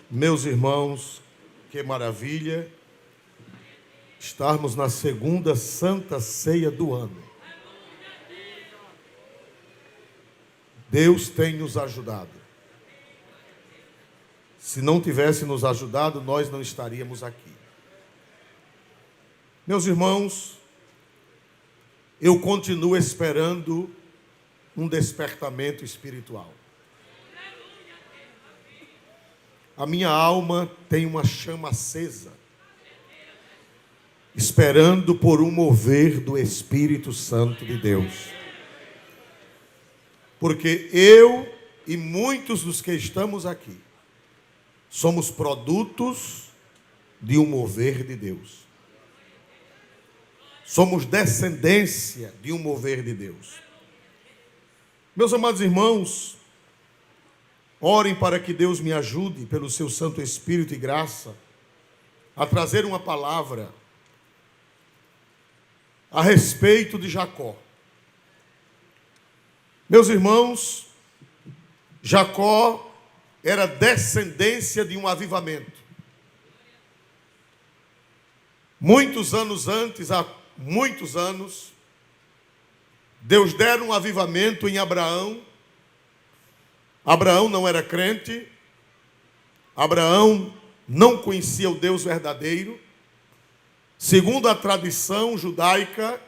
Meus irmãos, que maravilha estarmos na segunda Santa Ceia do ano. Deus tem nos ajudado. Se não tivesse nos ajudado, nós não estaríamos aqui. Meus irmãos, eu continuo esperando um despertamento espiritual. A minha alma tem uma chama acesa, esperando por um mover do Espírito Santo de Deus. Porque eu e muitos dos que estamos aqui somos produtos de um mover de Deus. Somos descendência de um mover de Deus. Meus amados irmãos, orem para que Deus me ajude, pelo seu Santo Espírito e graça, a trazer uma palavra a respeito de Jacó. Meus irmãos, Jacó era descendência de um avivamento. Muitos anos antes, há muitos anos, Deus dera um avivamento em Abraão. Abraão não era crente, Abraão não conhecia o Deus verdadeiro. Segundo a tradição judaica,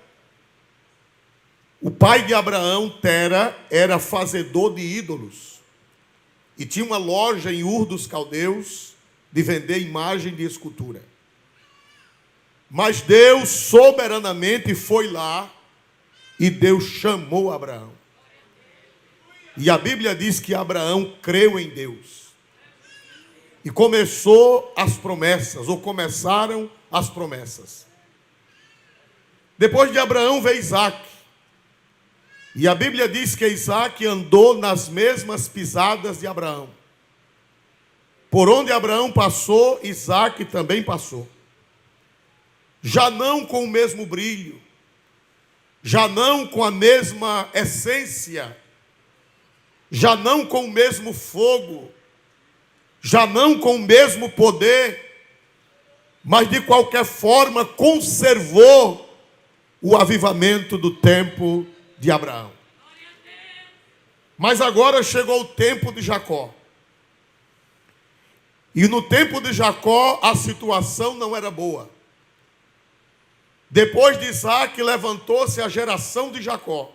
o pai de Abraão, Tera, era fazedor de ídolos e tinha uma loja em Ur dos Caldeus de vender imagem de escultura. Mas Deus soberanamente foi lá e Deus chamou Abraão. E a Bíblia diz que Abraão creu em Deus. E começou as promessas, ou começaram as promessas. Depois de Abraão veio Isaac. E a Bíblia diz que Isaac andou nas mesmas pisadas de Abraão. Por onde Abraão passou, Isaac também passou. Já não com o mesmo brilho, já não com a mesma essência, já não com o mesmo fogo, já não com o mesmo poder, mas de qualquer forma conservou o avivamento do tempo de Abraão. Mas agora chegou o tempo de Jacó. E no tempo de Jacó a situação não era boa. Depois de Isaac levantou-se a geração de Jacó.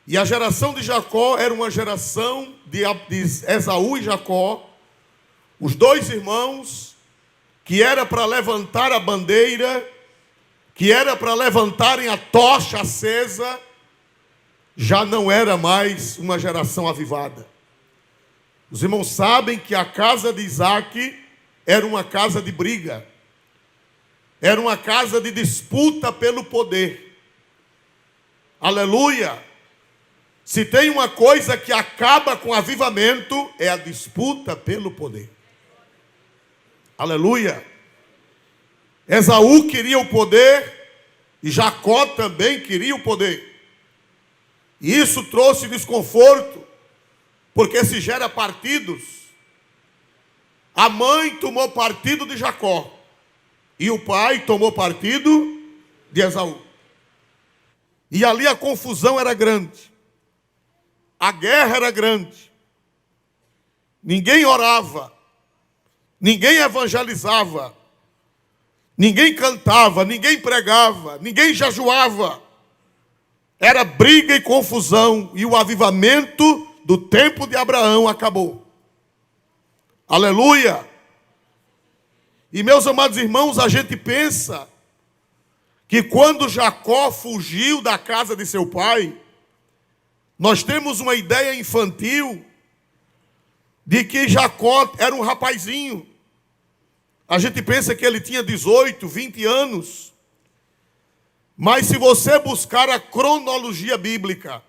E a geração de Jacó era uma geração de Esaú e Jacó, os dois irmãos, que era para levantar a bandeira, que era para levantarem a tocha acesa, já não era mais uma geração avivada. Os irmãos sabem que a casa de Isaac era uma casa de briga, era uma casa de disputa pelo poder. Aleluia! Se tem uma coisa que acaba com o avivamento, é a disputa pelo poder. Aleluia! Esaú queria o poder e Jacó também queria o poder. E isso trouxe desconforto, porque se gera partidos. A mãe tomou partido de Jacó e o pai tomou partido de Esaú. E ali a confusão era grande. A guerra era grande. Ninguém orava. Ninguém evangelizava. Ninguém cantava, ninguém pregava, ninguém jejuava. Era briga e confusão. E o avivamento do tempo de Abraão acabou. Aleluia! E meus amados irmãos, a gente pensa que quando Jacó fugiu da casa de seu pai, nós temos uma ideia infantil de que Jacó era um rapazinho. A gente pensa que ele tinha 18, 20 anos. Mas se você buscar a cronologia bíblica,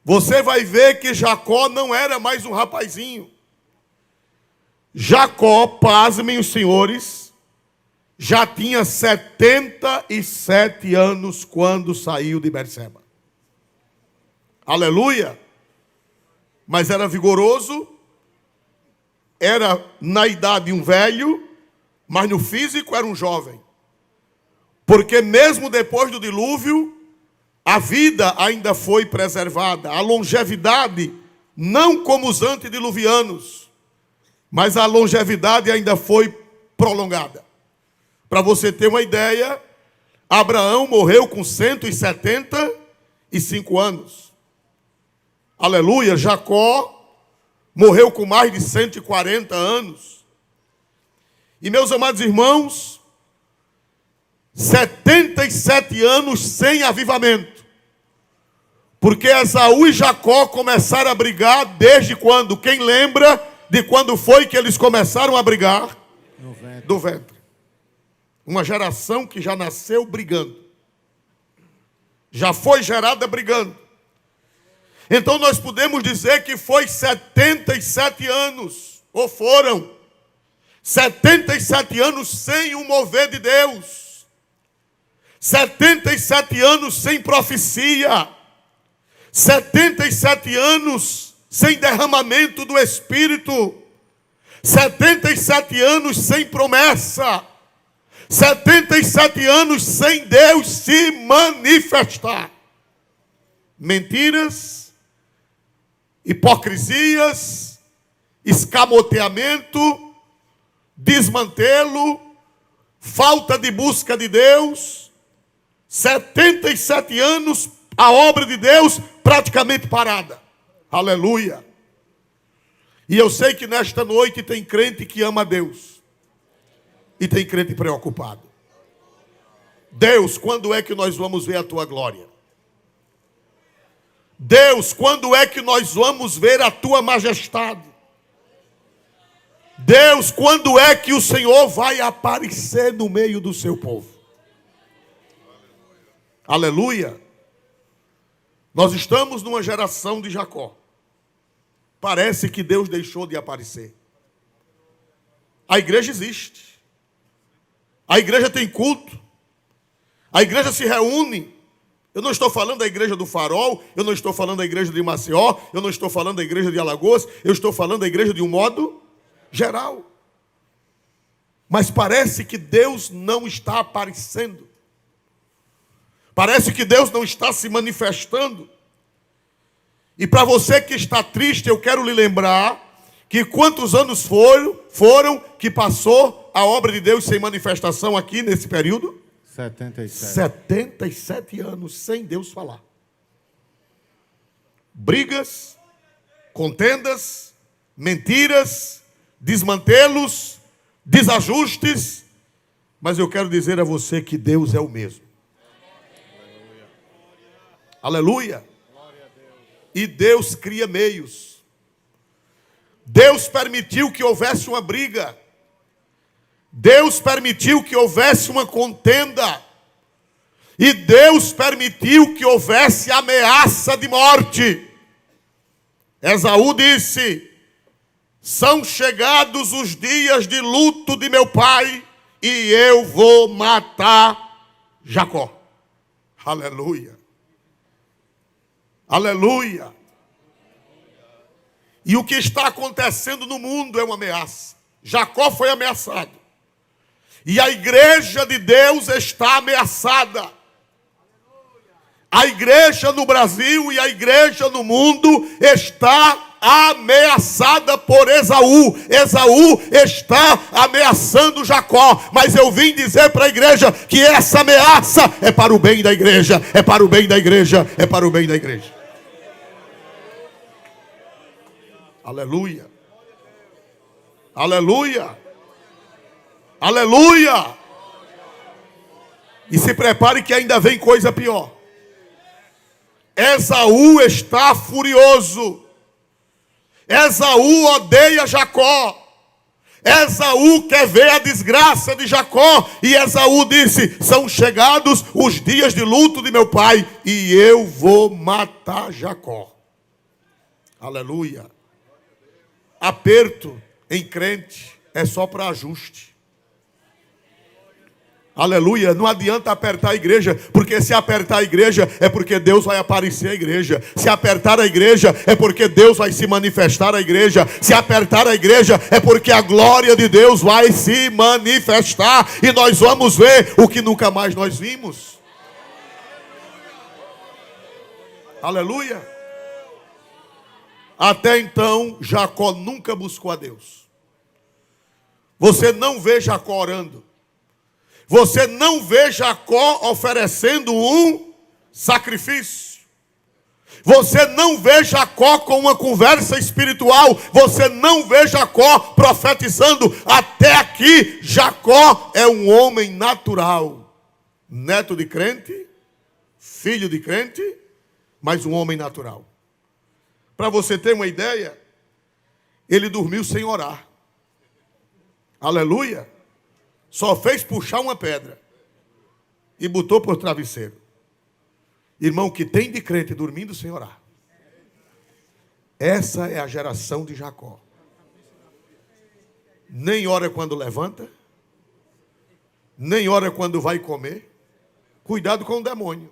você vai ver que Jacó não era mais um rapazinho. Jacó, pasmem os senhores, já tinha 77 anos quando saiu de Berseba. Aleluia! Mas era vigoroso, era na idade um velho, mas no físico era um jovem. Porque mesmo depois do dilúvio, a vida ainda foi preservada. A longevidade, não como os antediluvianos, mas a longevidade ainda foi prolongada. Para você ter uma ideia, Abraão morreu com 175 anos. Aleluia. Jacó morreu com mais de 140 anos. E meus amados irmãos, 77 anos sem avivamento. Porque Esaú e Jacó começaram a brigar desde quando? Quem lembra de quando foi que eles começaram a brigar? Do ventre. Uma geração que já nasceu brigando. Já foi gerada brigando. Então nós podemos dizer que foi 77 anos, ou foram 77 anos sem o mover de Deus. 77 anos sem profecia. 77 anos sem derramamento do Espírito. 77 anos sem promessa. 77 anos sem Deus se manifestar. Mentiras, hipocrisias, escamoteamento, desmantelo, falta de busca de Deus. 77 anos a obra de Deus praticamente parada. Aleluia. E eu sei que nesta noite tem crente que ama a Deus. E tem crente preocupado. Deus, quando é que nós vamos ver a tua glória? Deus, quando é que nós vamos ver a tua majestade? Deus, quando é que o Senhor vai aparecer no meio do seu povo? Aleluia. Nós estamos numa geração de Jacó. Parece que Deus deixou de aparecer. A igreja existe. A igreja tem culto. A igreja se reúne. Eu não estou falando da igreja do Farol. Eu não estou falando da igreja de Maceió. Eu não estou falando da igreja de Alagoas. Eu estou falando da igreja de um modo geral. Mas parece que Deus não está aparecendo. Parece que Deus não está se manifestando. E para você que está triste, eu quero lhe lembrar que quantos anos foram que passou a obra de Deus sem manifestação aqui nesse período? 77 anos sem Deus falar. Brigas, contendas, mentiras, desmantelos, desajustes. Mas eu quero dizer a você que Deus é o mesmo. Aleluia. E Deus cria meios. Deus permitiu que houvesse uma briga. Deus permitiu que houvesse uma contenda. E Deus permitiu que houvesse ameaça de morte. Esaú disse: são chegados os dias de luto de meu pai e eu vou matar Jacó. Aleluia. Aleluia. E o que está acontecendo no mundo é uma ameaça. Jacó foi ameaçado. E a igreja de Deus está ameaçada. A igreja no Brasil e a igreja no mundo está ameaçada por Esaú. Esaú está ameaçando Jacó. Mas eu vim dizer para a igreja que essa ameaça é para o bem da igreja. É para o bem da igreja. É para o bem da igreja. Aleluia. Aleluia. Aleluia. E se prepare que ainda vem coisa pior. Esaú está furioso. Esaú odeia Jacó. Esaú quer ver a desgraça de Jacó. E Esaú disse: são chegados os dias de luto de meu pai e eu vou matar Jacó. Aleluia. Aperto em crente é só para ajuste. Aleluia, não adianta apertar a igreja, porque se apertar a igreja é porque Deus vai aparecer a igreja. Se apertar a igreja é porque Deus vai se manifestar a igreja. Se apertar a igreja é porque a glória de Deus vai se manifestar. E nós vamos ver o que nunca mais nós vimos. Aleluia. Até então, Jacó nunca buscou a Deus. Você não vê Jacó orando. Você não vê Jacó oferecendo um sacrifício. Você não vê Jacó com uma conversa espiritual. Você não vê Jacó profetizando. Até aqui, Jacó é um homem natural. Neto de crente, filho de crente, mas um homem natural. Para você ter uma ideia, ele dormiu sem orar. Aleluia. Só fez puxar uma pedra e botou por travesseiro. Irmão, que tem de crente dormindo sem orar. Essa é a geração de Jacó. Nem ora quando levanta, nem ora quando vai comer. Cuidado com o demônio.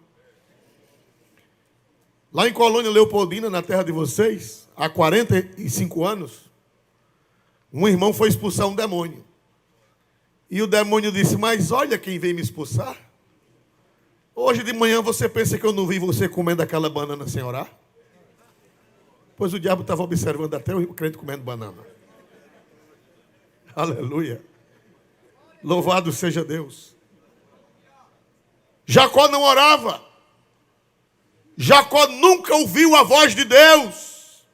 Lá em Colônia Leopoldina, na terra de vocês, há 45 anos, um irmão foi expulsar um demônio. E o demônio disse, mas olha quem veio me expulsar. Hoje de manhã você pensa que eu não vi você comendo aquela banana sem orar? Pois o diabo estava observando até o crente comendo banana. Aleluia. Louvado seja Deus. Jacó não orava. Jacó nunca ouviu a voz de Deus.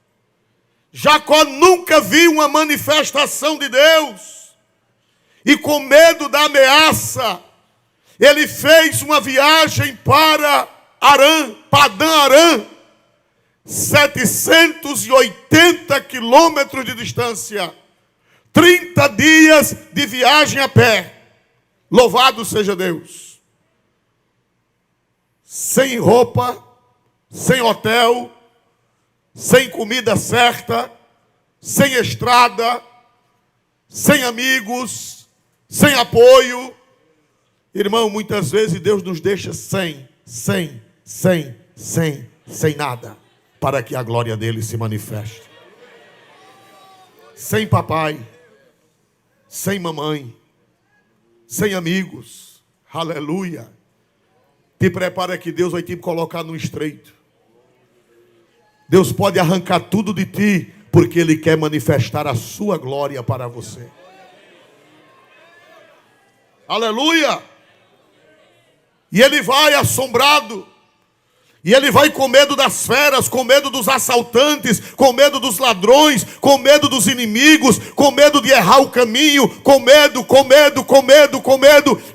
Jacó nunca viu uma manifestação de Deus. E com medo da ameaça, ele fez uma viagem para Padã-Arã, 780 quilômetros de distância, 30 dias de viagem a pé. Louvado seja Deus. Sem roupa, sem hotel, sem comida certa, sem estrada, sem amigos, sem apoio. Irmão, muitas vezes Deus nos deixa sem nada, para que a glória dele se manifeste. Sem papai, sem mamãe, sem amigos. Aleluia. Te prepara que Deus vai te colocar no estreito. Deus pode arrancar tudo de ti, porque Ele quer manifestar a sua glória para você. Aleluia! E ele vai assombrado. E ele vai com medo das feras, com medo dos assaltantes, com medo dos ladrões, com medo dos inimigos, com medo de errar o caminho, com medo.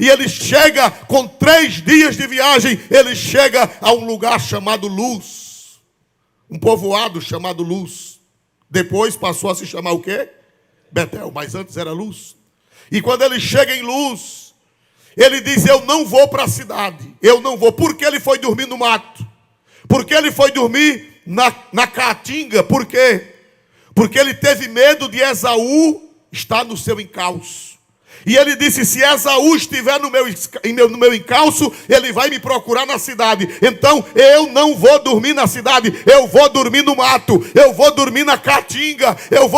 E ele chega com 3 dias de viagem, ele chega a um lugar chamado Luz. Um povoado chamado Luz. Depois passou a se chamar o quê? Betel, mas antes era Luz. E quando ele chega em Luz, ele diz, eu não vou para a cidade. Eu não vou. Por que ele foi dormir no mato? Porque ele foi dormir na caatinga. Por quê? Porque ele teve medo de Esaú estar no seu encalço. E ele disse, se Esaú estiver no meu encalço, ele vai me procurar na cidade. Então eu não vou dormir na cidade, eu vou dormir no mato, eu vou dormir na caatinga, eu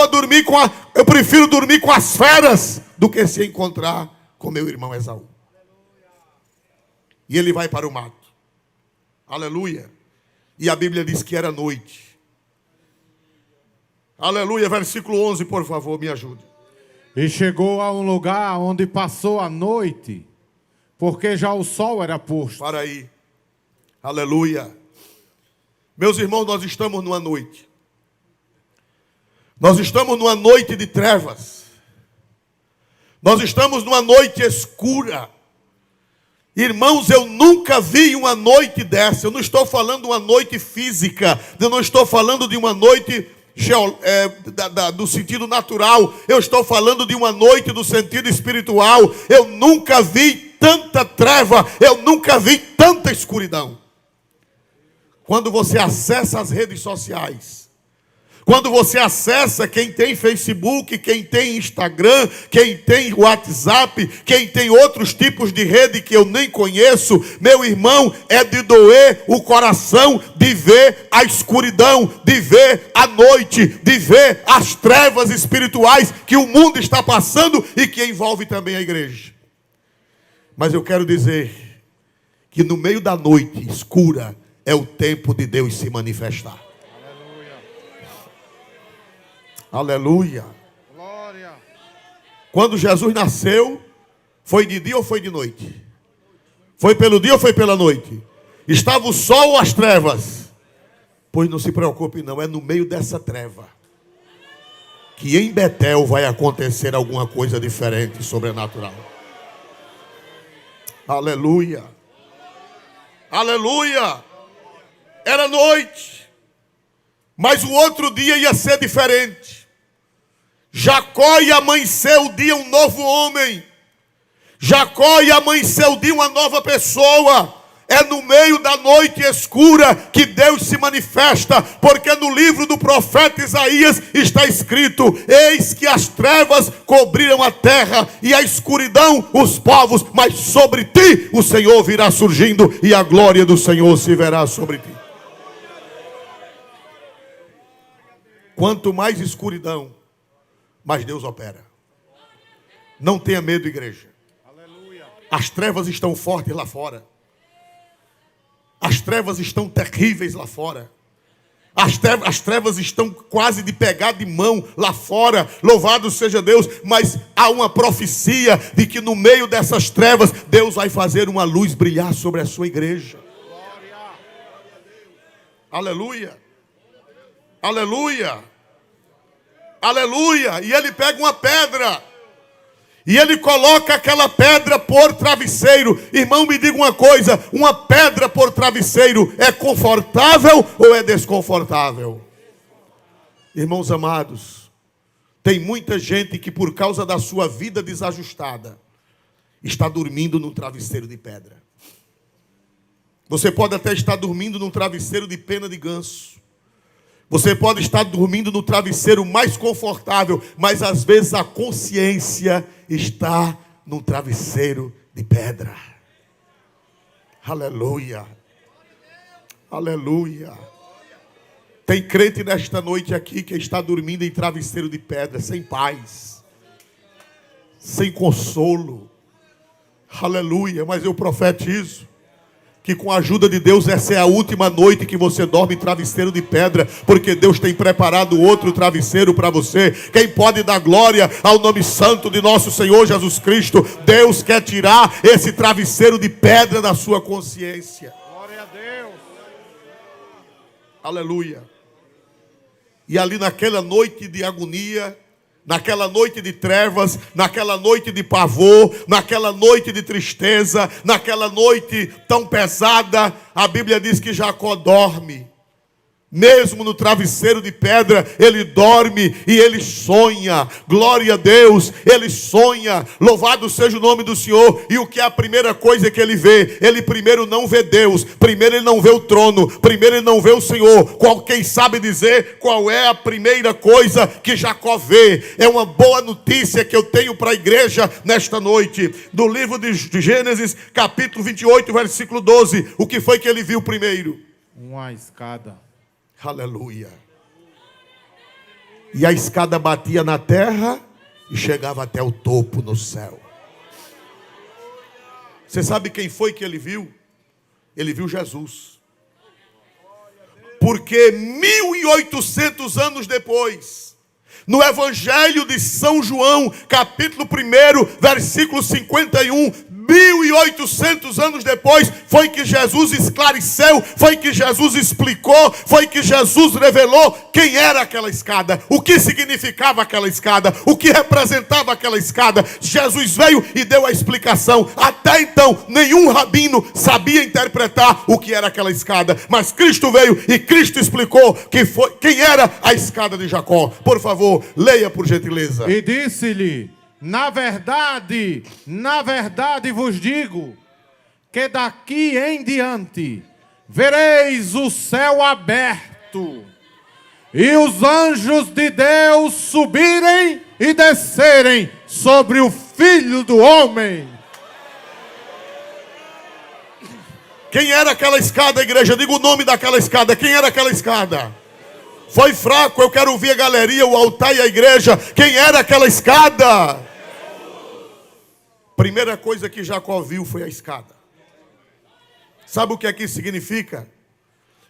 prefiro dormir com as feras do que se encontrar com meu irmão Esaú. E ele vai para o mato. Aleluia. E a Bíblia diz que era noite. Aleluia. Versículo 11, por favor, me ajude. E chegou a um lugar onde passou a noite, porque já o sol era posto. Para aí. Aleluia. Meus irmãos, nós estamos numa noite. Nós estamos numa noite de trevas. Nós estamos numa noite escura. Irmãos, eu nunca vi uma noite dessa. Eu não estou falando de uma noite física. Eu não estou falando de uma noite do sentido natural. Eu estou falando de uma noite do sentido espiritual. Eu nunca vi tanta treva. Eu nunca vi tanta escuridão. Quando você acessa as redes sociais, Quando você acessa, quem tem Facebook, quem tem Instagram, quem tem WhatsApp, quem tem outros tipos de rede que eu nem conheço, meu irmão, é de doer o coração de ver a escuridão, de ver a noite, de ver as trevas espirituais que o mundo está passando e que envolve também a igreja. Mas eu quero dizer que no meio da noite escura é o tempo de Deus se manifestar. Aleluia. Glória. Quando Jesus nasceu, foi de dia ou foi de noite? Foi pelo dia ou foi pela noite? Estava o sol ou as trevas? Pois não se preocupe não, é no meio dessa treva que em Betel vai acontecer alguma coisa diferente, sobrenatural. Aleluia. Aleluia. Era noite, mas o outro dia ia ser diferente. Jacó ia amanhecer o dia um novo homem. Jacó ia amanhecer o dia uma nova pessoa. É no meio da noite escura que Deus se manifesta, porque no livro do profeta Isaías está escrito: eis que as trevas cobriram a terra e a escuridão os povos, mas sobre ti o Senhor virá surgindo e a glória do Senhor se verá sobre ti. Quanto mais escuridão, mais Deus opera. Não tenha medo, igreja. As trevas estão fortes lá fora. As trevas estão terríveis lá fora. As trevas estão quase de pegar de mão lá fora. Louvado seja Deus. Mas há uma profecia de que no meio dessas trevas Deus vai fazer uma luz brilhar sobre a sua igreja. Aleluia. Aleluia. Aleluia. E ele pega uma pedra e ele coloca aquela pedra por travesseiro. Irmão, me diga uma coisa: uma pedra por travesseiro é confortável ou é desconfortável? Irmãos amados, tem muita gente que por causa da sua vida desajustada está dormindo num travesseiro de pedra. Você pode até estar dormindo num travesseiro de pena de ganso. Você pode estar dormindo no travesseiro mais confortável, mas às vezes a consciência está num travesseiro de pedra. Aleluia. Aleluia. Tem crente nesta noite aqui que está dormindo em travesseiro de pedra, sem paz, sem consolo. Aleluia. Mas eu profetizo que com a ajuda de Deus essa é a última noite que você dorme em travesseiro de pedra, porque Deus tem preparado outro travesseiro para você. Quem pode dar glória ao nome santo de nosso Senhor Jesus Cristo? Deus quer tirar esse travesseiro de pedra da sua consciência. Glória a Deus. Aleluia. E ali naquela noite de agonia, naquela noite de trevas, naquela noite de pavor, naquela noite de tristeza, naquela noite tão pesada, a Bíblia diz que Jacó dorme. Mesmo no travesseiro de pedra, ele dorme e ele sonha. Glória a Deus, ele sonha. Louvado seja o nome do Senhor. E o que é a primeira coisa que ele vê? Ele primeiro não vê Deus, primeiro ele não vê o trono, primeiro ele não vê o Senhor. Quem sabe dizer qual é a primeira coisa que Jacó vê? É uma boa notícia que eu tenho para a igreja nesta noite. Do livro de Gênesis, capítulo 28, versículo 12. O que foi que ele viu primeiro? Uma escada. Aleluia. E a escada batia na terra e chegava até o topo no céu. Você sabe quem foi que ele viu? Ele viu Jesus. Porque 1800 anos depois, no Evangelho de São João, capítulo 1, versículo 51, 1800 anos depois, foi que Jesus esclareceu, foi que Jesus explicou, foi que Jesus revelou quem era aquela escada, o que significava aquela escada, o que representava aquela escada. Jesus veio e deu a explicação. Até então, nenhum rabino sabia interpretar o que era aquela escada, mas Cristo veio e Cristo explicou quem era a escada de Jacó. Por favor, leia por gentileza. E disse-lhe: na verdade vos digo, que daqui em diante vereis o céu aberto e os anjos de Deus subirem e descerem sobre o Filho do Homem. Quem era aquela escada, igreja? Diga o nome daquela escada. Quem era aquela escada? Foi fraco, eu quero ouvir a galeria, o altar e a igreja. Quem era aquela escada? Primeira coisa que Jacó viu foi a escada. Sabe o que aqui significa?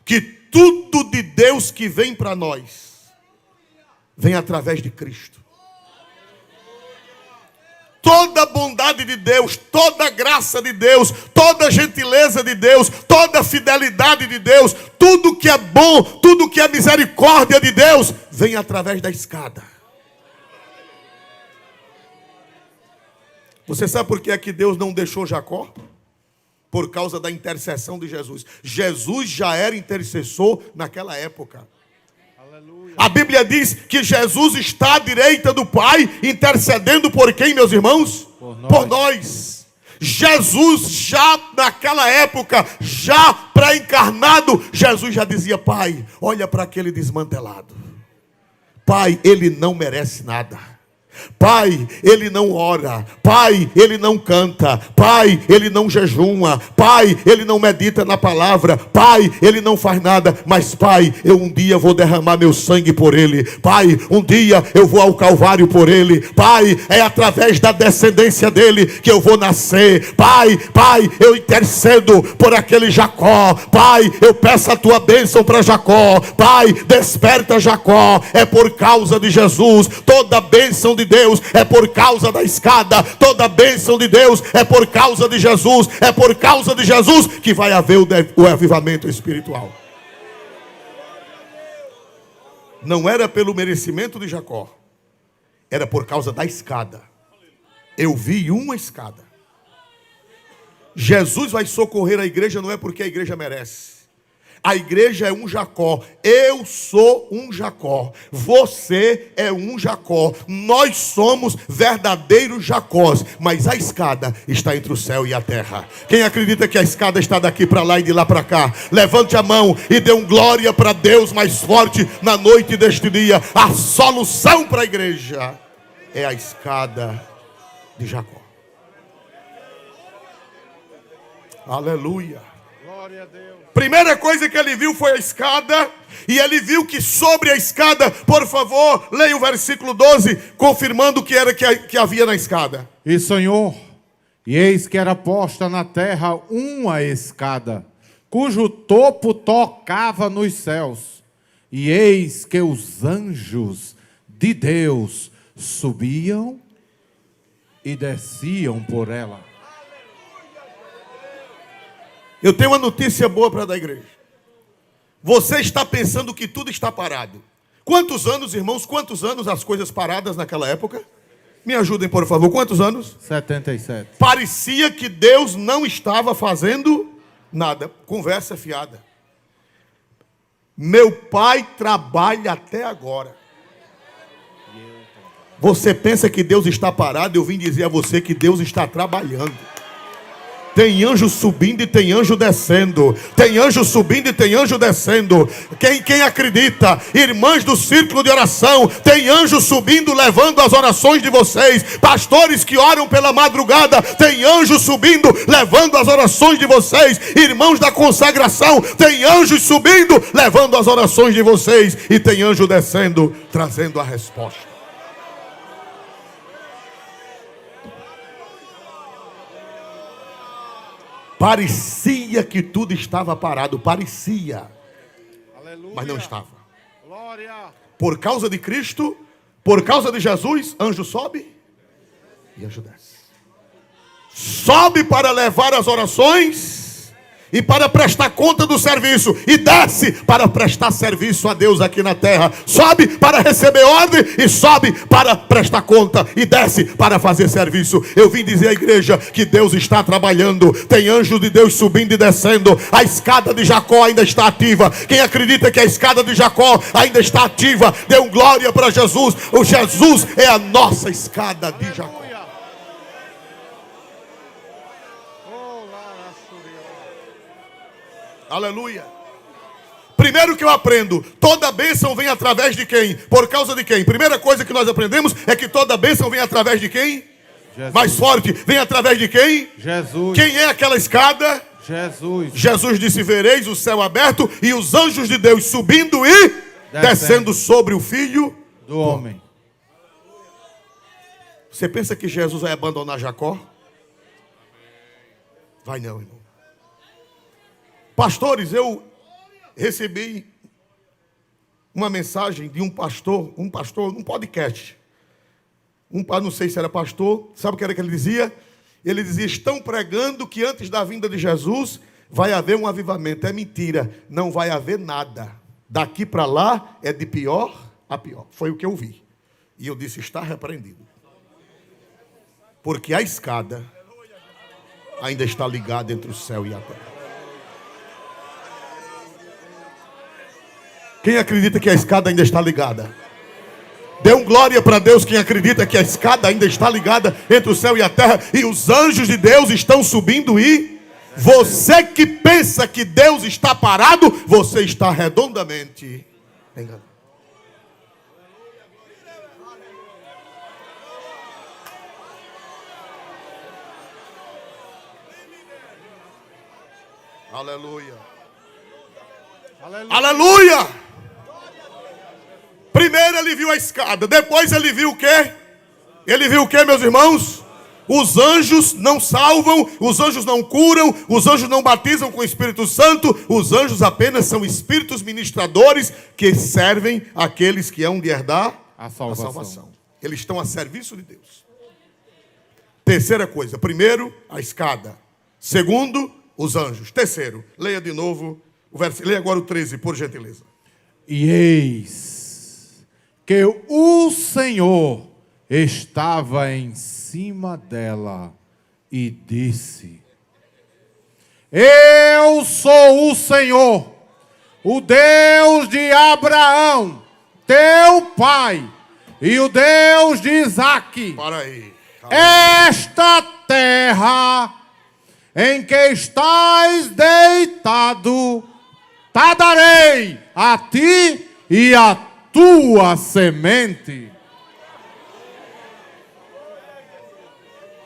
Que tudo de Deus que vem para nós, vem através de Cristo. Toda a bondade de Deus, toda a graça de Deus, toda a gentileza de Deus, toda a fidelidade de Deus, tudo que é bom, tudo que é misericórdia de Deus, vem através da escada. Você sabe por que é que Deus não deixou Jacó? Por causa da intercessão de Jesus. Jesus já era intercessor naquela época. A Bíblia diz que Jesus está à direita do Pai, intercedendo por quem, meus irmãos? Por nós. Jesus já naquela época, já pré-encarnado, Jesus já dizia: Pai, olha para aquele desmantelado. Pai, ele não merece nada. Pai, ele não ora. Pai, ele não canta. Pai, ele não jejuma. Pai, ele não medita na palavra. Pai, ele não faz nada. Mas Pai, eu um dia vou derramar meu sangue por ele. Pai, um dia eu vou ao Calvário por ele. Pai, é através da descendência dele que eu vou nascer. Pai, eu intercedo por aquele Jacó. Pai, eu peço a tua bênção para Jacó. Pai, desperta Jacó. É por causa de Jesus. Toda a bênção de Deus é por causa da escada. Toda a bênção de Deus é por causa de Jesus. É por causa de Jesus que vai haver o avivamento espiritual. Não era pelo merecimento de Jacó, era por causa da escada. Eu vi uma escada. Jesus vai socorrer a igreja não é porque a igreja merece. A igreja é um Jacó. Eu sou um Jacó. Você é um Jacó. Nós somos verdadeiros Jacós. Mas a escada está entre o céu e a terra. Quem acredita que a escada está daqui para lá e de lá para cá? Levante a mão e dê um glória para Deus mais forte na noite deste dia. A solução para a igreja é a escada de Jacó. Aleluia. Glória a Deus. Primeira coisa que ele viu foi a escada. E ele viu que sobre a escada, por favor, leia o versículo 12, confirmando o que era que havia na escada. E Senhor, e eis que era posta na terra uma escada, cujo topo tocava nos céus. E eis que os anjos de Deus subiam e desciam por ela. Eu tenho uma notícia boa para dar à igreja. Você está pensando que tudo está parado. Quantos anos, irmãos, quantos anos as coisas paradas naquela época? Me ajudem, por favor. Quantos anos? 77. Parecia que Deus não estava fazendo nada. Conversa fiada. Meu pai trabalha até agora. Você pensa que Deus está parado? Eu vim dizer a você que Deus está trabalhando. Tem anjo subindo e tem anjo descendo. Tem anjo subindo e tem anjo descendo. Quem acredita? Irmãs do círculo de oração, tem anjo subindo levando as orações de vocês. Pastores que oram pela madrugada, tem anjo subindo levando as orações de vocês. Irmãos da consagração, tem anjos subindo levando as orações de vocês. E tem anjo descendo trazendo a resposta. Parecia que tudo estava parado, parecia. Aleluia. Mas não estava. Glória. Por causa de Cristo, por causa de Jesus, anjo sobe e anjo desce. Sobe para levar as orações e para prestar conta do serviço, e desce para prestar serviço a Deus aqui na terra. Sobe para receber ordem e sobe para prestar conta e desce para fazer serviço. Eu vim dizer à igreja que Deus está trabalhando. Tem anjo de Deus subindo e descendo. A escada de Jacó ainda está ativa. Quem acredita que a escada de Jacó ainda está ativa, dê um glória para Jesus. O Jesus é a nossa escada de Jacó. Aleluia. Primeiro que eu aprendo, toda bênção vem através de quem? Por causa de quem? Primeira coisa que nós aprendemos é que toda bênção vem através de quem? Jesus. Mais forte, vem através de quem? Jesus. Quem é aquela escada? Jesus. Jesus disse, vereis o céu aberto e os anjos de Deus subindo e descendo sobre o Filho do homem. Você pensa que Jesus vai abandonar Jacó? Vai não, irmão. Pastores, eu recebi uma mensagem de um pastor, num podcast. Não sei se era pastor, sabe o que era que ele dizia? Ele dizia, estão pregando que antes da vinda de Jesus vai haver um avivamento. É mentira, não vai haver nada. Daqui para lá é de pior a pior. Foi o que eu vi. E eu disse, está repreendido. Porque a escada ainda está ligada entre o céu e a terra. Quem acredita que a escada ainda está ligada? Dê um glória para Deus quem acredita que a escada ainda está ligada entre o céu e a terra e os anjos de Deus estão subindo e você que pensa que Deus está parado, você está redondamente enganado. Aleluia. Aleluia. Aleluia. Primeiro ele viu a escada, depois ele viu o quê? Ele viu o quê, meus irmãos? Os anjos não salvam, os anjos não curam, os anjos não batizam com o Espírito Santo, os anjos apenas são espíritos ministradores que servem aqueles que hão de herdar a salvação. Eles estão a serviço de Deus. Terceira coisa, primeiro, a escada. Segundo, os anjos. Terceiro, leia de novo o versículo, leia agora o 13, por gentileza. E eis que o Senhor estava em cima dela e disse: eu sou o Senhor, o Deus de Abraão, teu pai, e o Deus de Isaque. Para aí. Esta terra em que estás deitado, te darei a ti e a tua semente.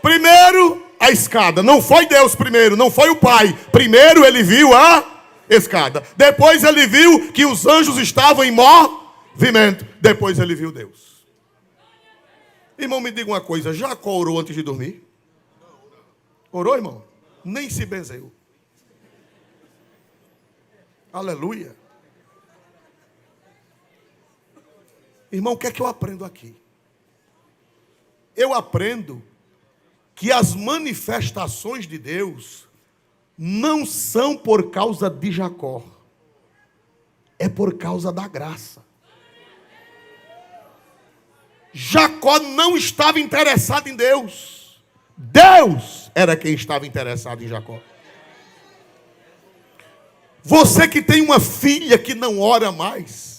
Primeiro, a escada. Não foi Deus primeiro, não foi o Pai. Primeiro ele viu a escada. Depois ele viu que os anjos estavam em movimento. Depois ele viu Deus. Irmão, me diga uma coisa. Jacó orou antes de dormir? Orou, irmão? Nem se benzeu. Aleluia. Irmão, o que é que eu aprendo aqui? Eu aprendo que as manifestações de Deus não são por causa de Jacó. É por causa da graça. Jacó não estava interessado em Deus. Deus era quem estava interessado em Jacó. Você que tem uma filha que não ora mais.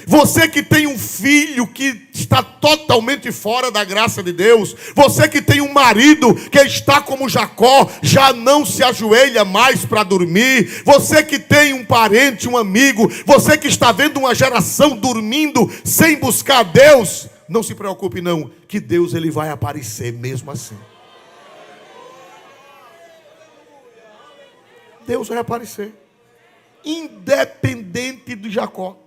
Você que tem um filho que está totalmente fora da graça de Deus. Você que tem um marido que está como Jacó, já não se ajoelha mais para dormir. Você que tem um parente, um amigo. Você que está vendo uma geração dormindo sem buscar Deus. Não se preocupe não, que Deus ele vai aparecer mesmo assim. Deus vai aparecer. Independente de Jacó.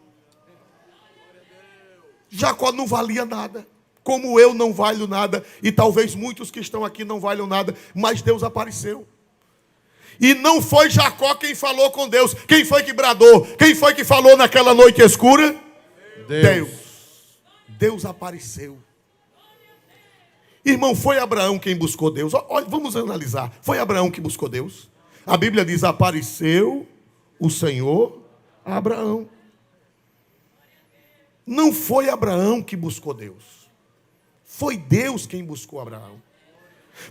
Jacó não valia nada, como eu não valho nada, e talvez muitos que estão aqui não valham nada, mas Deus apareceu. E não foi Jacó quem falou com Deus. Quem foi que bradou? Quem foi que falou naquela noite escura? Deus. Deus apareceu. Irmão, foi Abraão quem buscou Deus. Olha, vamos analisar. Foi Abraão que buscou Deus? A Bíblia diz, apareceu o Senhor a Abraão. Não foi Abraão que buscou Deus. Foi Deus quem buscou Abraão.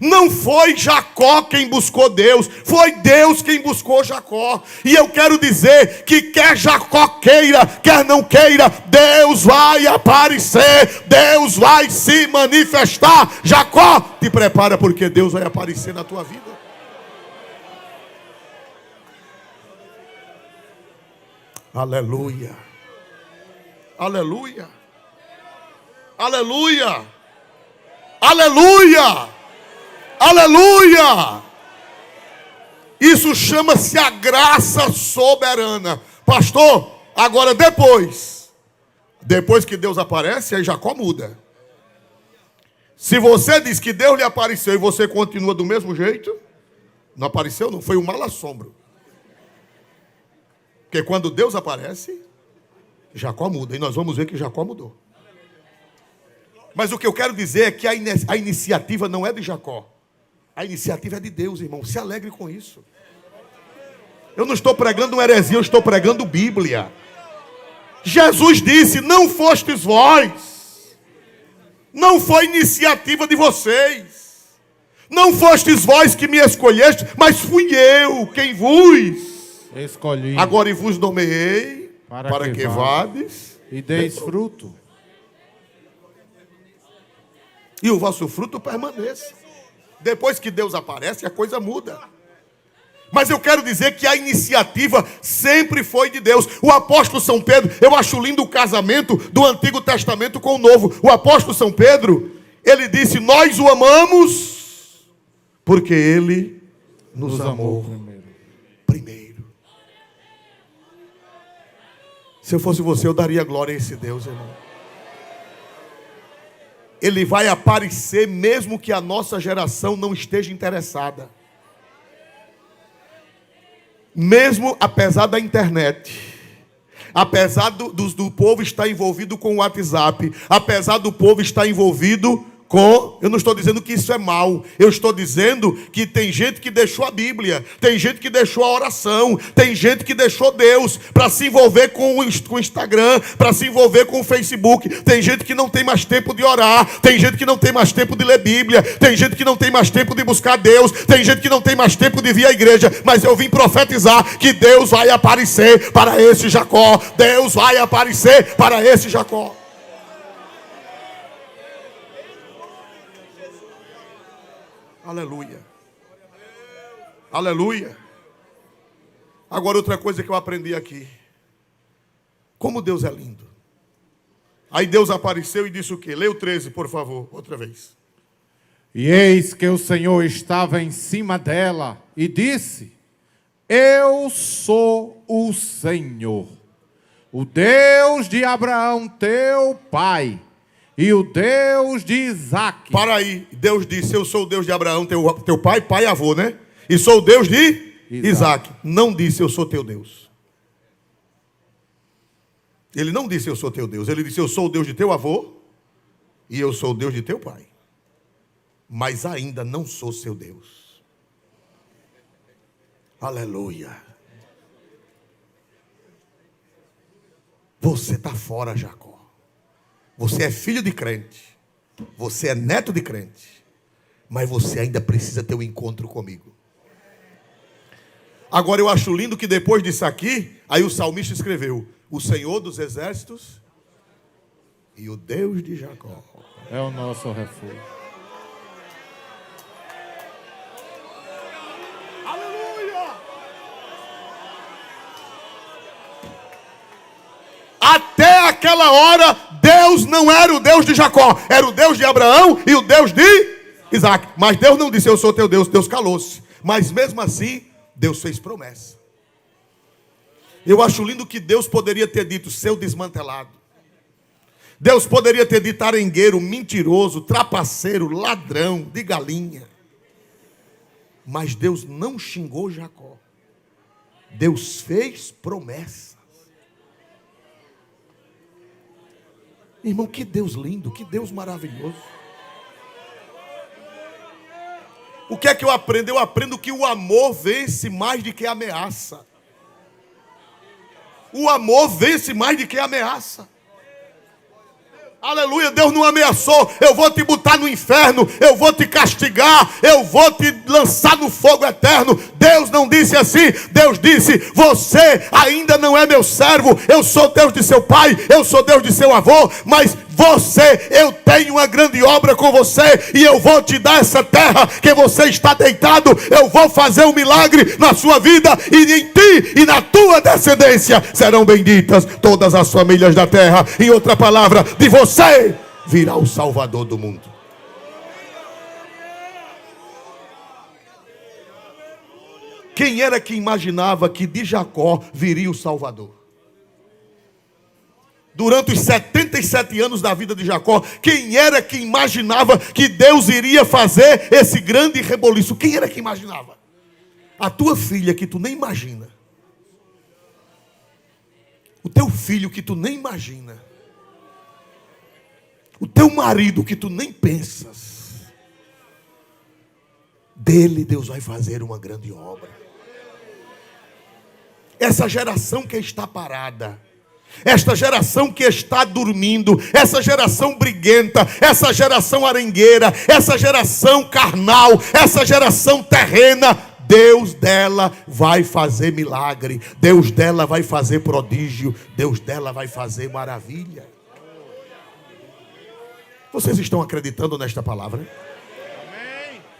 Não foi Jacó quem buscou Deus. Foi Deus quem buscou Jacó. E eu quero dizer que quer Jacó queira, quer não queira, Deus vai aparecer. Deus vai se manifestar. Jacó, te prepara porque Deus vai aparecer na tua vida. Aleluia. Aleluia. Aleluia. Aleluia. Aleluia. Isso chama-se a graça soberana. Pastor, agora depois que Deus aparece, aí Jacó muda. Se você diz que Deus lhe apareceu e você continua do mesmo jeito, não apareceu não, foi um mal assombro. Porque quando Deus aparece, Jacó muda. E nós vamos ver que Jacó mudou. Mas o que eu quero dizer é que a iniciativa não é de Jacó. A iniciativa é de Deus, irmão. Se alegre com isso. Eu não estou pregando uma heresia, eu estou pregando Bíblia. Jesus disse, não fostes vós. Não foi iniciativa de vocês. Não fostes vós que me escolheste, mas fui eu quem vos escolhi. Agora vos nomeei para que vades e deis fruto. E o vosso fruto permaneça. Depois que Deus aparece, a coisa muda. Mas eu quero dizer que a iniciativa sempre foi de Deus. O apóstolo São Pedro, eu acho lindo o casamento do Antigo Testamento com o Novo. O apóstolo São Pedro, ele disse, nós o amamos porque ele nos amou primeiro. Se eu fosse você, eu daria glória a esse Deus, irmão. Ele vai aparecer mesmo que a nossa geração não esteja interessada. Mesmo apesar da internet, apesar do povo estar envolvido com o WhatsApp, apesar do povo estar envolvido com... Eu não estou dizendo que isso é mal. Eu estou dizendo que tem gente que deixou a Bíblia, tem gente que deixou a oração, tem gente que deixou Deus para se envolver com o Instagram, para se envolver com o Facebook. Tem gente que não tem mais tempo de orar, tem gente que não tem mais tempo de ler Bíblia, tem gente que não tem mais tempo de buscar Deus, tem gente que não tem mais tempo de vir à igreja. Mas eu vim profetizar que Deus vai aparecer para esse Jacó. Deus vai aparecer para esse Jacó. Aleluia. Aleluia. Agora outra coisa que eu aprendi aqui. Como Deus é lindo. Aí Deus apareceu e disse o quê? Lê o 13, por favor, outra vez. E eis que o Senhor estava em cima dela e disse, eu sou o Senhor, o Deus de Abraão, teu pai, e o Deus de Isaque. Para aí, Deus disse, eu sou o Deus de Abraão, teu pai, pai e avô, né? E sou o Deus de Isaque. Não disse, eu sou teu Deus. Ele não disse, eu sou teu Deus. Ele disse, eu sou o Deus de teu avô e eu sou o Deus de teu pai. Mas ainda não sou seu Deus. Aleluia. Você está fora, Jacó. Você é filho de crente, você é neto de crente, mas você ainda precisa ter um encontro comigo. Agora eu acho lindo que depois disso aqui, aí o salmista escreveu, o Senhor dos exércitos e o Deus de Jacó é o nosso refúgio. Até aquela hora, Deus não era o Deus de Jacó, era o Deus de Abraão e o Deus de Isaque. Mas Deus não disse, eu sou teu Deus, Deus calou-se. Mas mesmo assim, Deus fez promessa. Eu acho lindo que Deus poderia ter dito, seu desmantelado. Deus poderia ter dito arengueiro, mentiroso, trapaceiro, ladrão de galinha. Mas Deus não xingou Jacó. Deus fez promessa. Irmão, que Deus lindo, que Deus maravilhoso. O que é que eu aprendo? Eu aprendo que o amor vence mais do que a ameaça. O amor vence mais do que a ameaça. Aleluia, Deus não ameaçou, eu vou te botar no inferno, eu vou te castigar, eu vou te lançar no fogo eterno. Deus não disse assim. Deus disse, você ainda não é meu servo, eu sou Deus de seu pai, eu sou Deus de seu avô, mas eu tenho uma grande obra com você, e eu vou te dar essa terra que você está deitado. Eu vou fazer um milagre na sua vida, e em ti e na tua descendência serão benditas todas as famílias da terra. Em outra palavra, de você virá o Salvador do mundo. Quem era que imaginava que de Jacó viria o Salvador? Durante os 77 anos da vida de Jacó, quem era que imaginava que Deus iria fazer esse grande reboliço? Quem era que imaginava? A tua filha que tu nem imagina. O teu filho que tu nem imagina. O teu marido que tu nem pensas. Dele Deus vai fazer uma grande obra. Essa geração que está parada, esta geração que está dormindo, essa geração briguenta, essa geração arengueira, essa geração carnal, essa geração terrena, Deus dela vai fazer milagre, Deus dela vai fazer prodígio, Deus dela vai fazer maravilha. Vocês estão acreditando nesta palavra?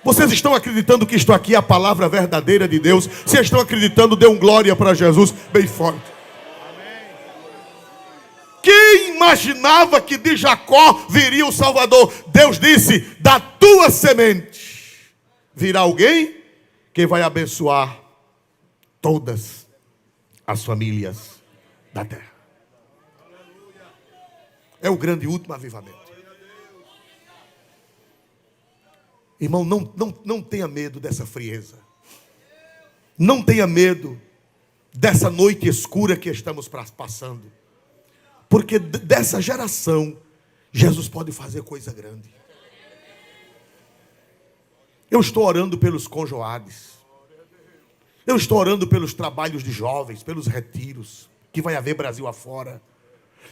Vocês estão acreditando que isto aqui é a palavra verdadeira de Deus? Se estão acreditando, dê um glória para Jesus bem forte. Quem imaginava que de Jacó viria o Salvador? Deus disse: da tua semente virá alguém que vai abençoar todas as famílias da terra. É o grande último avivamento. Irmão, não tenha medo dessa frieza. Não tenha medo dessa noite escura que estamos passando. Porque dessa geração, Jesus pode fazer coisa grande. Eu estou orando pelos conjoades. Eu estou orando pelos trabalhos de jovens, pelos retiros que vai haver Brasil afora.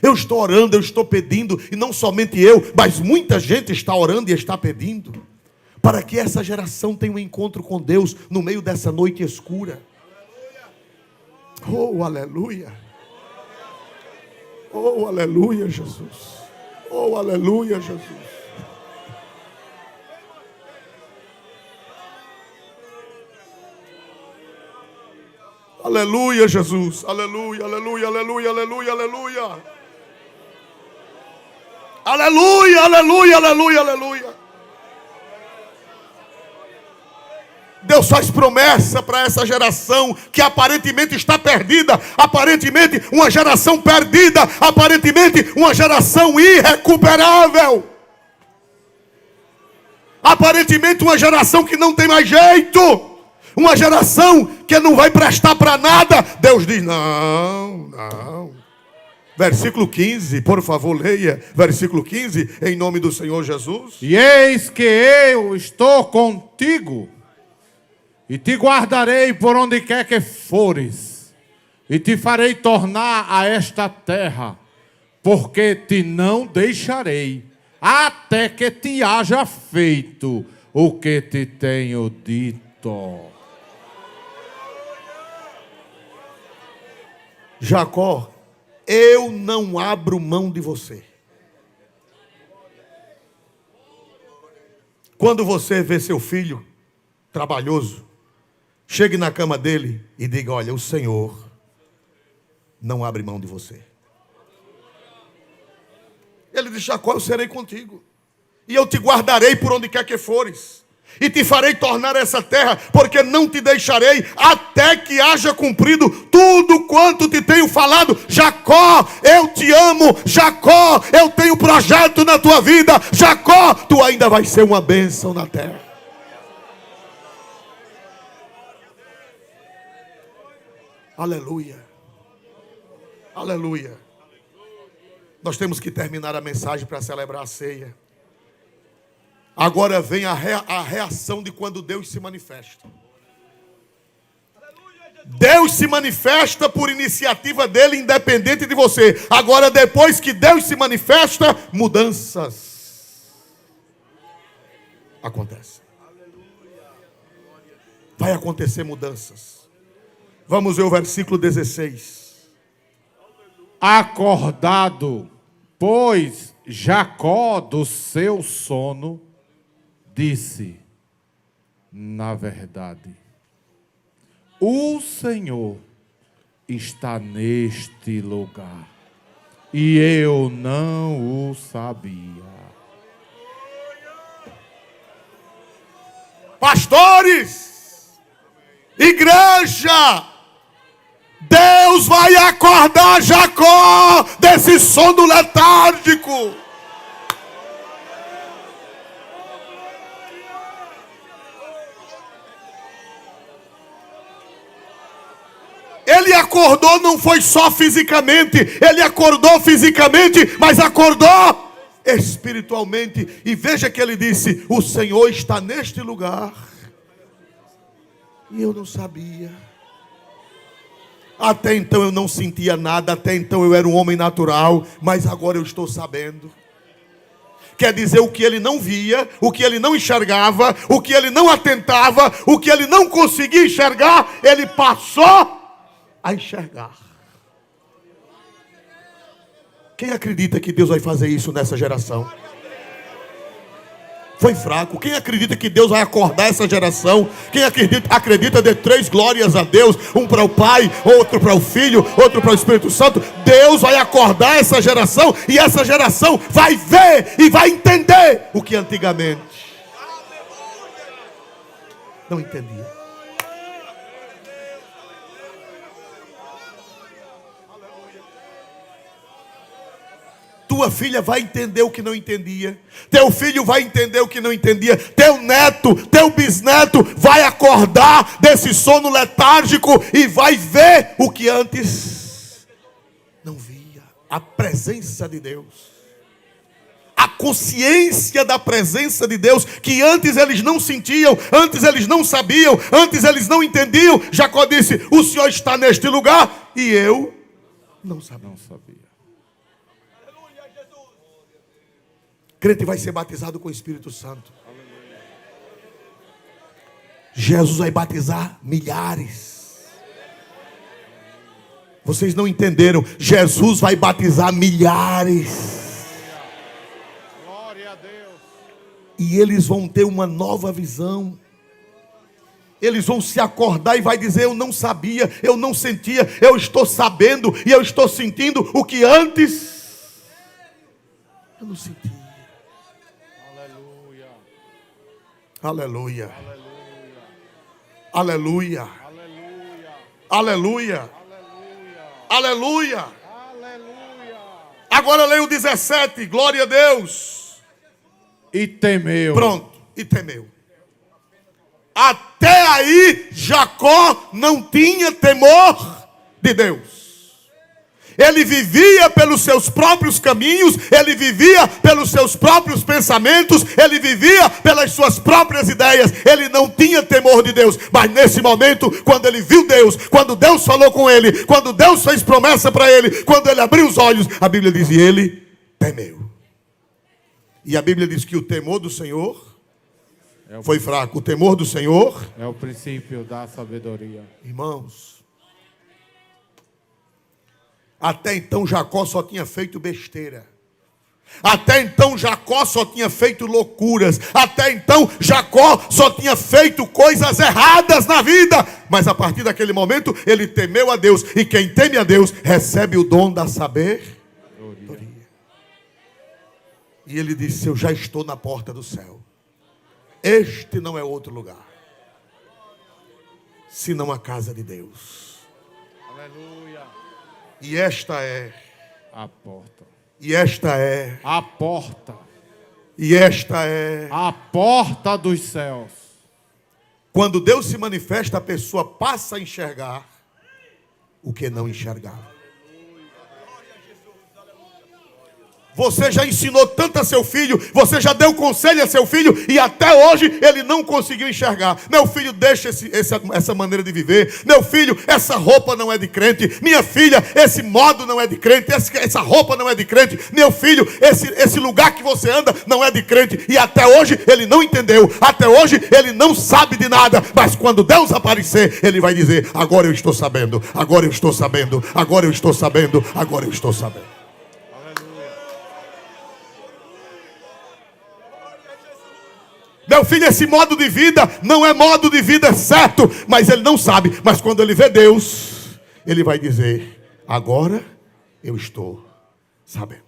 Eu estou orando, eu estou pedindo, e não somente eu, mas muita gente está orando e está pedindo, para que essa geração tenha um encontro com Deus no meio dessa noite escura. Oh, aleluia. Oh, aleluia, Jesus. Oh, aleluia, Jesus. Aleluia, Jesus. Aleluia, aleluia, aleluia, aleluia, aleluia. Aleluia, aleluia, aleluia, aleluia. Deus faz promessa para essa geração que aparentemente está perdida, aparentemente uma geração perdida, aparentemente uma geração irrecuperável, aparentemente uma geração que não tem mais jeito, uma geração que não vai prestar para nada. Deus diz: não. Versículo 15, por favor, leia. Versículo 15, em nome do Senhor Jesus. E eis que eu estou contigo, e te guardarei por onde quer que fores, e te farei tornar a esta terra, porque te não deixarei, até que te haja feito o que te tenho dito. Jacó, eu não abro mão de você. Quando você vê seu filho trabalhoso, chegue na cama dele e diga: olha, o Senhor não abre mão de você. Ele diz: Jacó, eu serei contigo, e eu te guardarei por onde quer que fores, e te farei tornar essa terra, porque não te deixarei, até que haja cumprido tudo quanto te tenho falado. Jacó, eu te amo. Jacó, eu tenho projeto na tua vida. Jacó, tu ainda vai ser uma bênção na terra. Aleluia. Aleluia. Nós temos que terminar a mensagem para celebrar a ceia. Agora vem a reação de quando Deus se manifesta. Deus se manifesta por iniciativa dele, independente de você. Agora, depois que Deus se manifesta, mudanças acontecem. Vai acontecer mudanças. Vamos ver o versículo 16. Acordado, Pois Jacó, do seu sono, disse: na verdade, o Senhor está neste lugar, e eu não o sabia. Pastores, igreja, Deus vai acordar Jacó desse sono letárgico. Ele acordou, não foi só fisicamente, ele acordou fisicamente, mas acordou espiritualmente. E veja que ele disse: o Senhor está neste lugar, e eu não sabia. Até então eu não sentia nada, até então eu era um homem natural, mas agora eu estou sabendo. Quer dizer, o que ele não via, o que ele não enxergava, o que ele não atentava, o que ele não conseguia enxergar, ele passou a enxergar. Quem acredita que Deus vai fazer isso nessa geração? Foi fraco. Quem acredita que Deus vai acordar essa geração? Quem acredita de 3 glórias a Deus? Um para o Pai, outro para o Filho, outro para o Espírito Santo. Deus vai acordar essa geração, e essa geração vai ver e vai entender o que antigamente não entendia. Tua filha vai entender o que não entendia. Teu filho vai entender o que não entendia. Teu neto, teu bisneto vai acordar desse sono letárgico e vai ver o que antes não via. A presença de Deus. A consciência da presença de Deus, que antes eles não sentiam, antes eles não sabiam, antes eles não entendiam. Jacó disse: o Senhor está neste lugar, e eu não sabia. Crente vai ser batizado com o Espírito Santo. Jesus vai batizar milhares. Vocês não entenderam. Jesus vai batizar milhares. Glória a Deus. E eles vão ter uma nova visão. Eles vão se acordar e vai dizer: eu não sabia, eu não sentia, eu estou sabendo e eu estou sentindo o que antes eu não sentia. Aleluia. Aleluia. Aleluia. Aleluia. Agora leia o 17. Glória a Deus. E temeu. Pronto. E temeu. Até aí Jacó não tinha temor de Deus. Ele vivia pelos seus próprios caminhos, ele vivia pelos seus próprios pensamentos, ele vivia pelas suas próprias ideias, ele não tinha temor de Deus. Mas nesse momento, quando ele viu Deus, quando Deus falou com ele, quando Deus fez promessa para ele, quando ele abriu os olhos, a Bíblia diz: e ele temeu. E a Bíblia diz que o temor do Senhor foi fraco. O temor do Senhor é o princípio da sabedoria. Irmãos, até então Jacó só tinha feito besteira. Até então Jacó só tinha feito loucuras. Até então Jacó só tinha feito coisas erradas na vida. Mas a partir daquele momento ele temeu a Deus. E quem teme a Deus recebe o dom da sabedoria. E ele disse: eu já estou na porta do céu. Este não é outro lugar senão a casa de Deus. Aleluia. E esta é a porta. E esta é a porta. E esta é a porta dos céus. Quando Deus se manifesta, a pessoa passa a enxergar o que não enxergava. Você já ensinou tanto a seu filho, você já deu conselho a seu filho, e até hoje ele não conseguiu enxergar. Meu filho, deixa essa maneira de viver. Meu filho, essa roupa não é de crente. Minha filha, esse modo não é de crente. Essa roupa não é de crente. Meu filho, esse lugar que você anda não é de crente. E até hoje ele não entendeu. Até hoje ele não sabe de nada. Mas quando Deus aparecer, ele vai dizer: agora eu estou sabendo. Agora eu estou sabendo. Agora eu estou sabendo. Agora eu estou sabendo. Meu filho, esse modo de vida não é modo de vida certo, mas ele não sabe. Mas quando ele vê Deus, ele vai dizer: agora eu estou sabendo.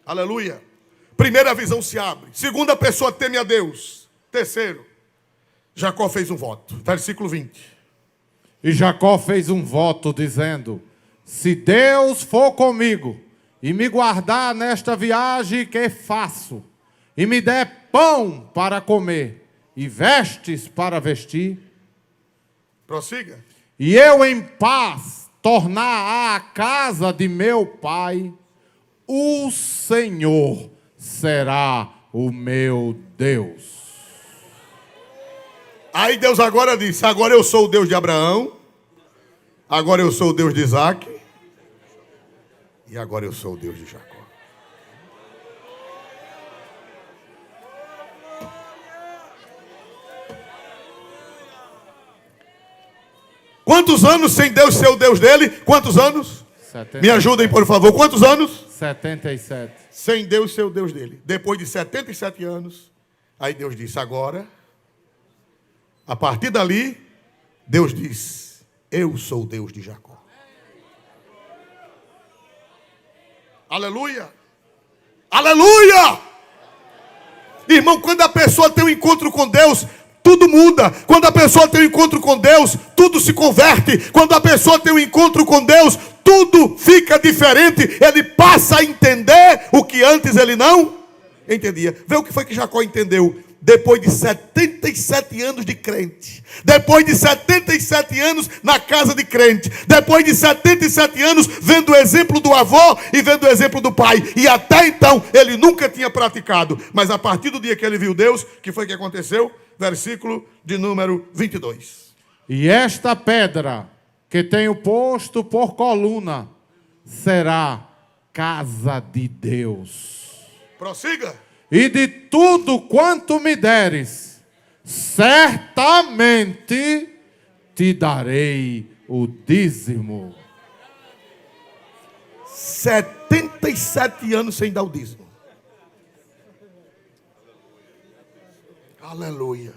Aleluia. Primeira visão se abre. Segunda pessoa teme a Deus. Terceiro, Jacó fez um voto. Versículo 20. E Jacó fez um voto dizendo: se Deus for comigo e me guardar nesta viagem que faço, e me der pão para comer e vestes para vestir, prossiga. E eu em paz tornar à casa de meu pai, o Senhor será o meu Deus. Aí Deus agora disse: agora eu sou o Deus de Abraão, agora eu sou o Deus de Isaac, e agora eu sou o Deus de Jacó. Quantos anos sem Deus ser o Deus dele? Quantos anos? 77. Me ajudem, por favor. Quantos anos? 77. Sem Deus ser o Deus dele. Depois de 77 anos, aí Deus disse: agora, a partir dali, Deus diz: eu sou o Deus de Jacó. Aleluia! Aleluia! Irmão, quando a pessoa tem um encontro com Deus, tudo muda. Quando a pessoa tem um encontro com Deus, tudo se converte. Quando a pessoa tem um encontro com Deus, tudo fica diferente. Ele passa a entender o que antes ele não entendia. Vê o que foi que Jacó entendeu. Depois de 77 anos de crente, depois de 77 anos na casa de crente, depois de 77 anos vendo o exemplo do avô e vendo o exemplo do pai, e até então ele nunca tinha praticado, mas a partir do dia que ele viu Deus, que foi que aconteceu? Versículo de número 22. E esta pedra que tenho posto por coluna será casa de Deus. Prossiga. E de tudo quanto me deres, certamente te darei o dízimo. 77 anos sem dar o dízimo. Aleluia.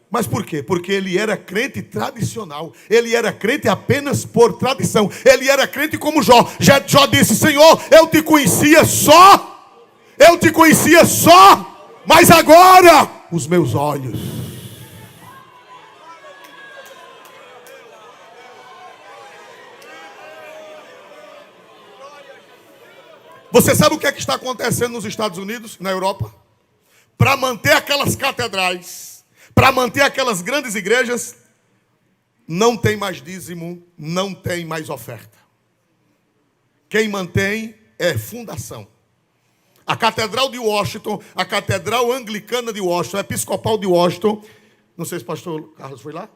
Mas por quê? Porque ele era crente tradicional. Ele era crente apenas por tradição. Ele era crente como Jó. Jó disse: Senhor, eu te conhecia só. Eu te conhecia só. Mas agora, os meus olhos. Você sabe o que é que está acontecendo nos Estados Unidos, na Europa? Para manter aquelas catedrais, para manter aquelas grandes igrejas, não tem mais dízimo, não tem mais oferta. Quem mantém é fundação. A Catedral de Washington, a Catedral Anglicana de Washington, a Episcopal de Washington, não sei se o pastor Carlos foi lá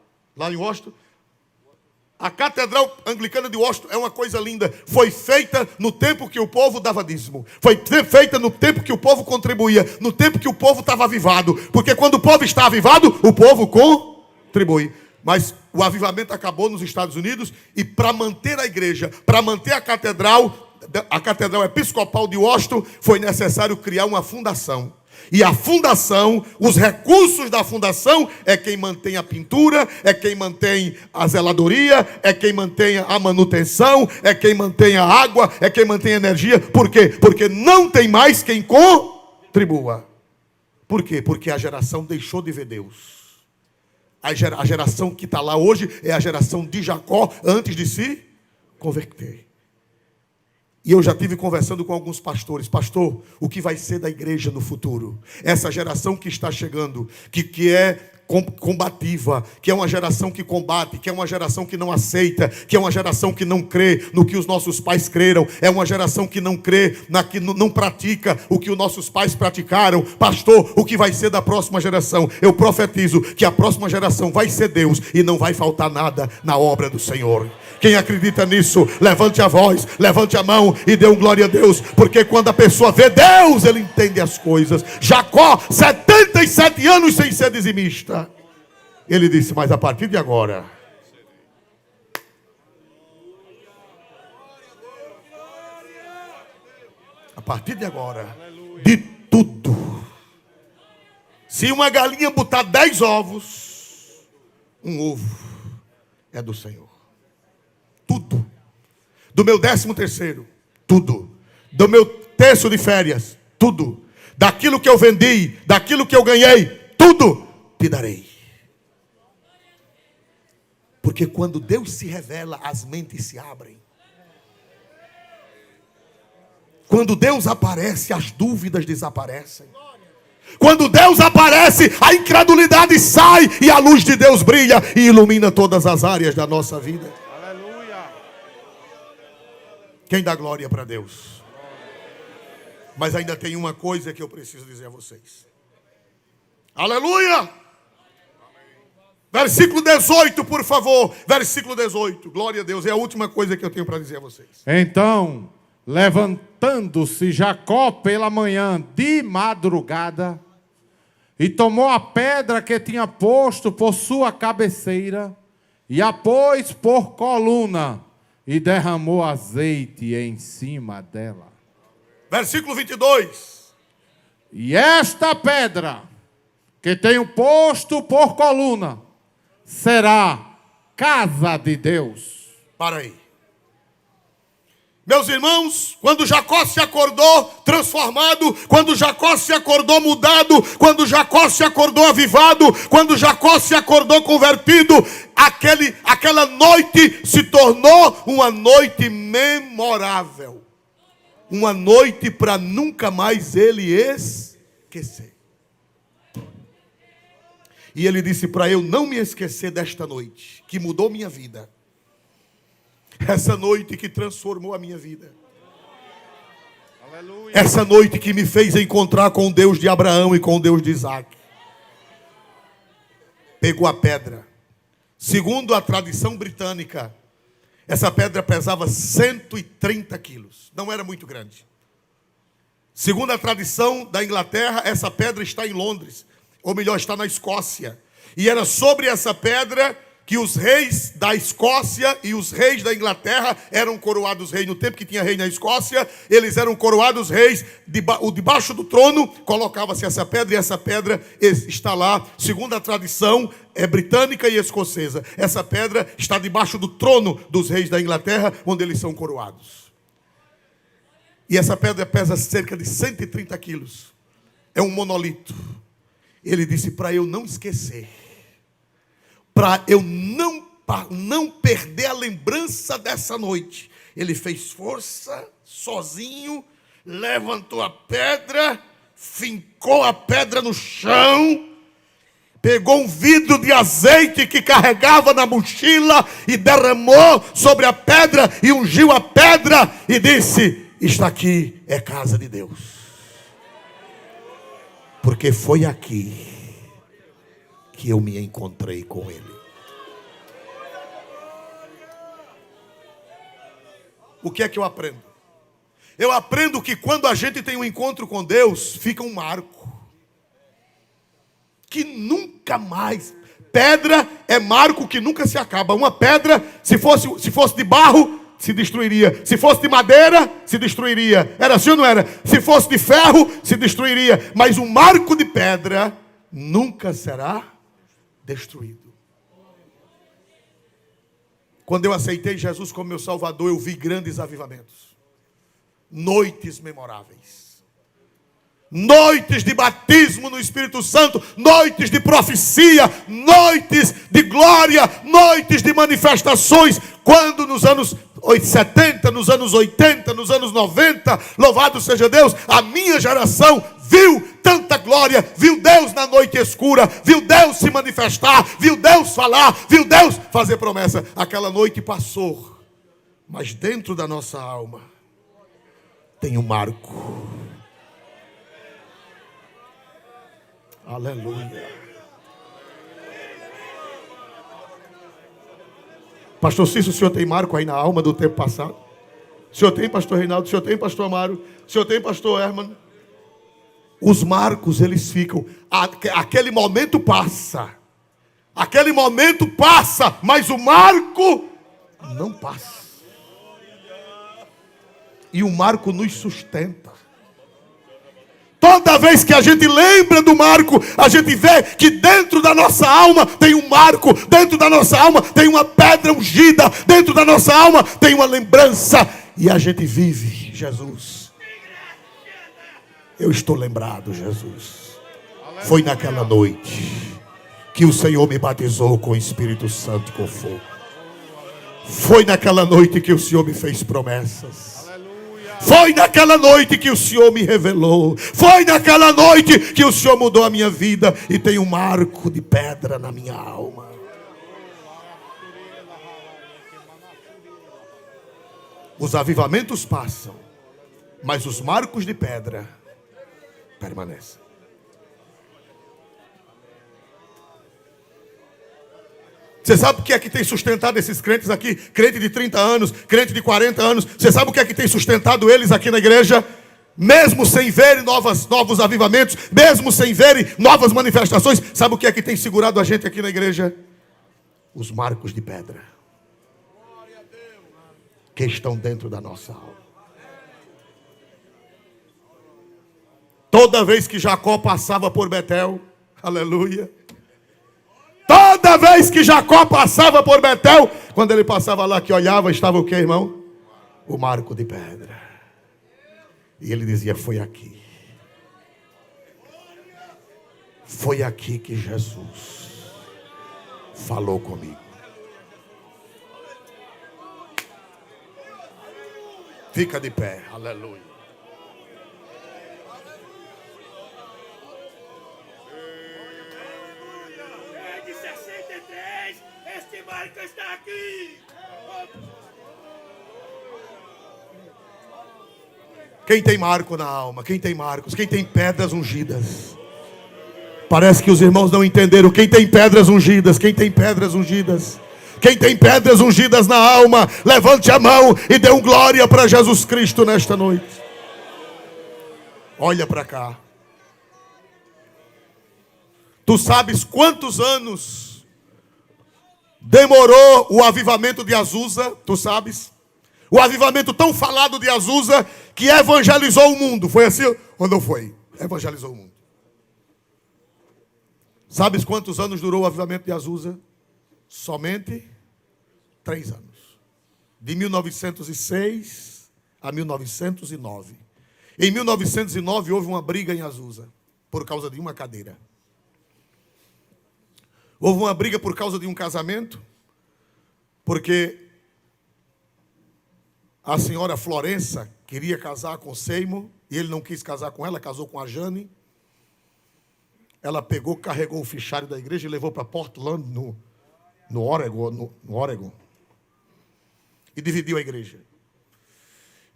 em Washington. A Catedral Anglicana de Washington é uma coisa linda. Foi feita no tempo que o povo dava dízimo. Foi feita no tempo que o povo contribuía. No tempo que o povo estava avivado. Porque quando o povo está avivado, o povo contribui. Mas o avivamento acabou nos Estados Unidos. E para manter a igreja, para manter a Catedral Episcopal de Washington, foi necessário criar uma fundação. E a fundação, os recursos da fundação é quem mantém a pintura, é quem mantém a zeladoria, é quem mantém a manutenção, é quem mantém a água, é quem mantém a energia. Por quê? Porque não tem mais quem contribua. Por quê? Porque a geração deixou de ver Deus. A geração que está lá hoje é a geração de Jacó antes de se converter. E eu já estive conversando com alguns pastores. Pastor, o que vai ser da igreja no futuro? Essa geração que está chegando, que é combativa, que é uma geração que combate, que é uma geração que não aceita, que é uma geração que não crê no que os nossos pais creram, é uma geração que não crê, não pratica o que os nossos pais praticaram. Pastor, o que vai ser da próxima geração? Eu profetizo que a próxima geração vai ser Deus e não vai faltar nada na obra do Senhor. Quem acredita nisso, levante a voz, levante a mão e dê um glória a Deus, porque quando a pessoa vê Deus, ele entende as coisas. Jacó, 77 anos sem ser dizimista. Ele disse: mas a partir de agora, a partir de agora, de tudo. Se uma galinha botar 10 ovos, um ovo é do Senhor. Tudo. Do meu 13º, tudo. Do meu terço de férias, tudo. Daquilo que eu vendi, daquilo que eu ganhei, tudo te darei. Porque quando Deus se revela, as mentes se abrem. Quando Deus aparece, as dúvidas desaparecem. Quando Deus aparece, a incredulidade sai e a luz de Deus brilha e ilumina todas as áreas da nossa vida. Aleluia. Quem dá glória para Deus? Mas ainda tem uma coisa que eu preciso dizer a vocês. Aleluia! Versículo 18, por favor. Versículo 18. Glória a Deus. É a última coisa que eu tenho para dizer a vocês. Então, levantando-se Jacó pela manhã de madrugada, e tomou a pedra que tinha posto por sua cabeceira, e a pôs por coluna, e derramou azeite em cima dela. Versículo 22. E esta pedra que tenho posto por coluna será casa de Deus. Para aí. Meus irmãos, quando Jacó se acordou transformado, quando Jacó se acordou mudado, quando Jacó se acordou avivado, quando Jacó se acordou convertido, aquela noite se tornou uma noite memorável. Uma noite para nunca mais ele esquecer. E ele disse para eu não me esquecer desta noite, que mudou minha vida. Essa noite que transformou a minha vida. Aleluia. Essa noite que me fez encontrar com o Deus de Abraão e com o Deus de Isaac. Pegou a pedra. Segundo a tradição britânica, essa pedra pesava 130 quilos. Não era muito grande. Segundo a tradição da Inglaterra, essa pedra está em Londres. Ou melhor, está na Escócia. E era sobre essa pedra que os reis da Escócia e os reis da Inglaterra eram coroados reis. No tempo que tinha rei na Escócia, eles eram coroados reis. Debaixo do trono colocava-se essa pedra, e essa pedra está lá, segundo a tradição britânica e escocesa. Essa pedra está debaixo do trono dos reis da Inglaterra, onde eles são coroados. E essa pedra pesa cerca de 130 quilos. É um monolito. Ele disse para eu não esquecer, para eu não perder a lembrança dessa noite. Ele fez força, sozinho, levantou a pedra, fincou a pedra no chão, pegou um vidro de azeite que carregava na mochila e derramou sobre a pedra e ungiu a pedra e disse: isto aqui é casa de Deus. Porque foi aqui que eu me encontrei com Ele. O que é que eu aprendo? Eu aprendo que quando a gente tem um encontro com Deus, fica um marco. Que nunca mais. Pedra é marco que nunca se acaba. Uma pedra, se fosse de barro, se destruiria. Se fosse de madeira, se destruiria. Era assim ou não era? Se fosse de ferro, se destruiria. Mas um marco de pedra nunca será destruído. Quando eu aceitei Jesus como meu Salvador, eu vi grandes avivamentos. Noites memoráveis. Noites de batismo no Espírito Santo, noites de profecia, noites de glória, noites de manifestações. Quando nos anos 70, nos anos 80, nos anos 90, louvado seja Deus, a minha geração viu tanta glória, viu Deus na noite escura, viu Deus se manifestar, viu Deus falar, viu Deus fazer promessa. Aquela noite passou, mas dentro da nossa alma tem um marco. Aleluia. Pastor Cícero, o senhor tem marco aí na alma do tempo passado? O senhor tem, pastor Reinaldo? O senhor tem, pastor Amaro? O senhor tem, pastor Herman? Os marcos, eles ficam. Aquele momento passa. Aquele momento passa, mas o marco não passa. E o marco nos sustenta. Toda vez que a gente lembra do marco, a gente vê que dentro da nossa alma tem um marco, dentro da nossa alma tem uma pedra ungida, dentro da nossa alma tem uma lembrança, e a gente vive Jesus. Eu estou lembrado, Jesus. Foi naquela noite que o Senhor me batizou com o Espírito Santo e com fogo. Foi naquela noite que o Senhor me fez promessas. Foi naquela noite que o Senhor me revelou. Foi naquela noite que o Senhor mudou a minha vida. E tem um marco de pedra na minha alma. Os avivamentos passam, mas os marcos de pedra permanecem. Você sabe o que é que tem sustentado esses crentes aqui? Crente de 30 anos, crente de 40 anos. Você sabe o que é que tem sustentado eles aqui na igreja? Mesmo sem verem novos avivamentos, mesmo sem verem novas manifestações, sabe o que é que tem segurado a gente aqui na igreja? Os marcos de pedra que estão dentro da nossa alma. Toda vez que Jacó passava por Betel, aleluia. Toda vez que Jacó passava por Betel, quando ele passava lá que olhava, estava o que, irmão? O marco de pedra. E ele dizia, foi aqui. Foi aqui que Jesus falou comigo. Fica de pé, aleluia. De 63, este marco está aqui. Quem tem marco na alma? Quem tem marcos? Quem tem pedras ungidas? Parece que os irmãos não entenderam. Quem tem pedras ungidas? Quem tem pedras ungidas? Quem tem pedras ungidas na alma, levante a mão e dê um glória para Jesus Cristo nesta noite. Olha para cá. Tu sabes quantos anos demorou o avivamento de Azusa? Tu sabes? O avivamento tão falado de Azusa que evangelizou o mundo. Foi assim ou não foi? Evangelizou o mundo. Sabes quantos anos durou o avivamento de Azusa? Somente 3 anos. De 1906 a 1909. Em 1909 houve uma briga em Azusa por causa de uma cadeira. Houve uma briga por causa de um casamento, porque a senhora Florença queria casar com Seymour e ele não quis casar com ela, casou com a Jane. Ela pegou, carregou o fichário da igreja e levou para Portland, no Oregon, e dividiu a igreja.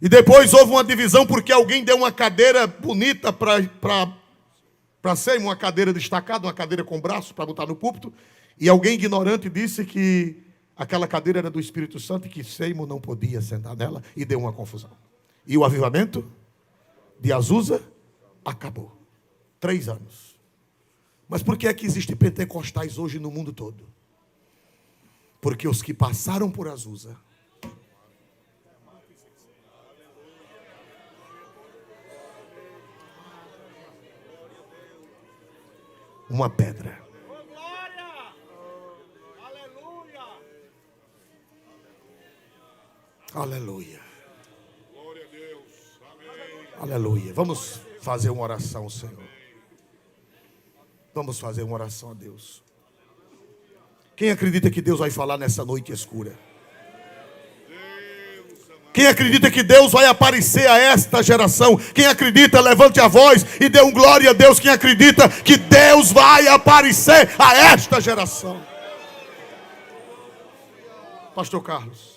E depois houve uma divisão porque alguém deu uma cadeira bonita para Seymour, uma cadeira destacada, uma cadeira com braço para botar no púlpito, e alguém ignorante disse que aquela cadeira era do Espírito Santo e que Seymour não podia sentar nela, e deu uma confusão. E o avivamento de Azusa acabou. 3 anos. Mas por que é que existem pentecostais hoje no mundo todo? Porque os que passaram por Azusa uma pedra. Aleluia. Glória a Deus. Amém. Aleluia. Vamos fazer uma oração, Senhor. Vamos fazer uma oração a Deus. Quem acredita que Deus vai falar nessa noite escura? Quem acredita que Deus vai aparecer a esta geração? Quem acredita, levante a voz e dê um glória a Deus. Quem acredita que Deus vai aparecer a esta geração? Pastor Carlos.